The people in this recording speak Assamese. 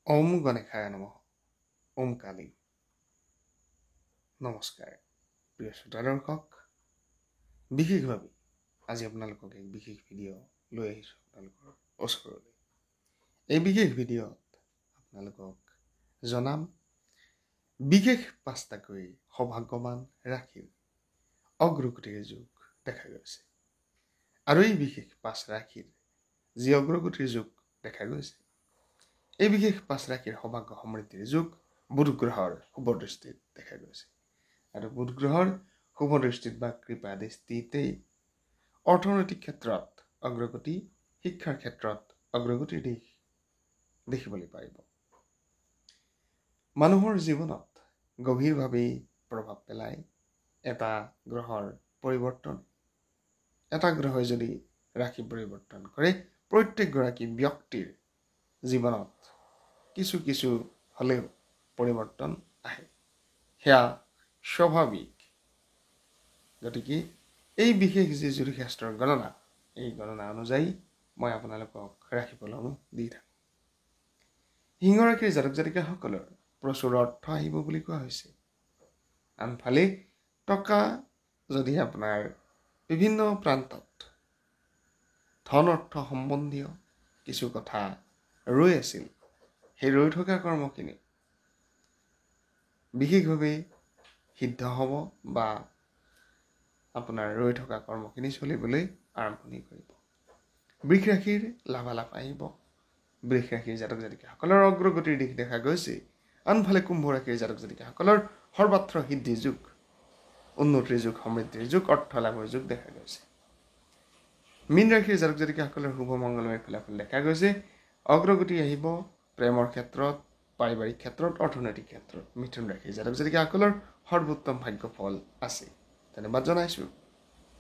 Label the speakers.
Speaker 1: ওম গণেশায় নমঃ। ওম কালী। নমস্কাৰ প্ৰিয় শ্ৰোতা দৰ্শক, বিশেষভাৱে আজি আপোনালোকক এক বিশেষ ভিডিঅ' লৈ আহিছোঁ আপোনালোকৰ ওচৰলৈ। এই বিশেষ ভিডিঅ'ত আপোনালোকক জনাম বিশেষ 5টাকৈ সৌভাগ্যৱান ৰাশিৰ অগ্ৰগতিৰ যুগ দেখা গৈছে। আৰু এই বিশেষ 5 ৰাশিৰ যি অগ্ৰগতিৰ যুগ দেখা গৈছে, এই বিশেষ 5 ৰাশিৰ সৌভাগ্য সমৃদ্ধিৰ যুগ বুধ গ্ৰহৰ শুভ দৃষ্টিত দেখা গৈছে। আৰু বুধ গ্ৰহৰ শুভ দৃষ্টিত বা কৃপা দৃষ্টিতেই অৰ্থনৈতিক ক্ষেত্ৰত অগ্ৰগতি, শিক্ষাৰ ক্ষেত্ৰত অগ্ৰগতিৰ দিশ দেখিবলৈ পাৰিব। মানুহৰ জীৱনত গভীৰভাৱে প্ৰভাৱ পেলায় এটা গ্ৰহৰ পৰিৱৰ্তন। এটা গ্ৰহই যদি ৰাশি পৰিৱৰ্তন কৰে, প্ৰত্যেকগৰাকী ব্যক্তিৰ জীৱনত কিছু কিছু হলেও পৰিৱৰ্তন আহে। সেয়া স্বাভাৱিক। গতিকে এই বিশেষ যি জ্যোতিষশাস্ত্ৰৰ গণনা, এই গণনা অনুযায়ী মই আপোনালোকক ৰাশিফলসমূহ দি থাকোঁ। সিংহ ৰাশিৰ জাতক জাতিকাসকলৰ প্ৰচুৰ অৰ্থ আহিব বুলি কোৱা হৈছে। আনফালে টকা যদি আপোনাৰ বিভিন্ন প্ৰান্তত ধন অৰ্থ সম্বন্ধীয় কিছু কথা ৰৈ আছিল, সেই ৰৈ থকা কৰ্মখিনি বিশেষভাৱে সিদ্ধ হ'ব বা আপোনাৰ ৰৈ থকা কৰ্মখিনি চলিবলৈ আৰম্ভণি কৰিব। বৃষ ৰাশিৰ লাভালাভ আহিব। বৃষ ৰাশিৰ জাতক জাতিকাসকলৰ অগ্ৰগতিৰ দিশ দেখা গৈছে। আনফালে কুম্ভ ৰাশিৰ জাতক জাতিকাসকলৰ সৰ্বত্ৰ সিদ্ধিৰ যুগ, উন্নতিৰ যুগ, সমৃদ্ধিৰ যুগ, অৰ্থ লাভৰ যুগ দেখা গৈছে। মীন ৰাশিৰ জাতক জাতিকাসকলৰ শুভ মংগলময় ফলাফল দেখা গৈছে। অগ্ৰগতি আহিব প্ৰেমৰ ক্ষেত্ৰত, পাৰিবাৰিক ক্ষেত্ৰত, অৰ্থনৈতিক ক্ষেত্ৰত। মিথুন ৰাশিৰ জাতক জাতিকাসকলৰ সৰ্বোত্তম ভাগ্য ফল আছে। ধন্যবাদ জনাইছোঁ।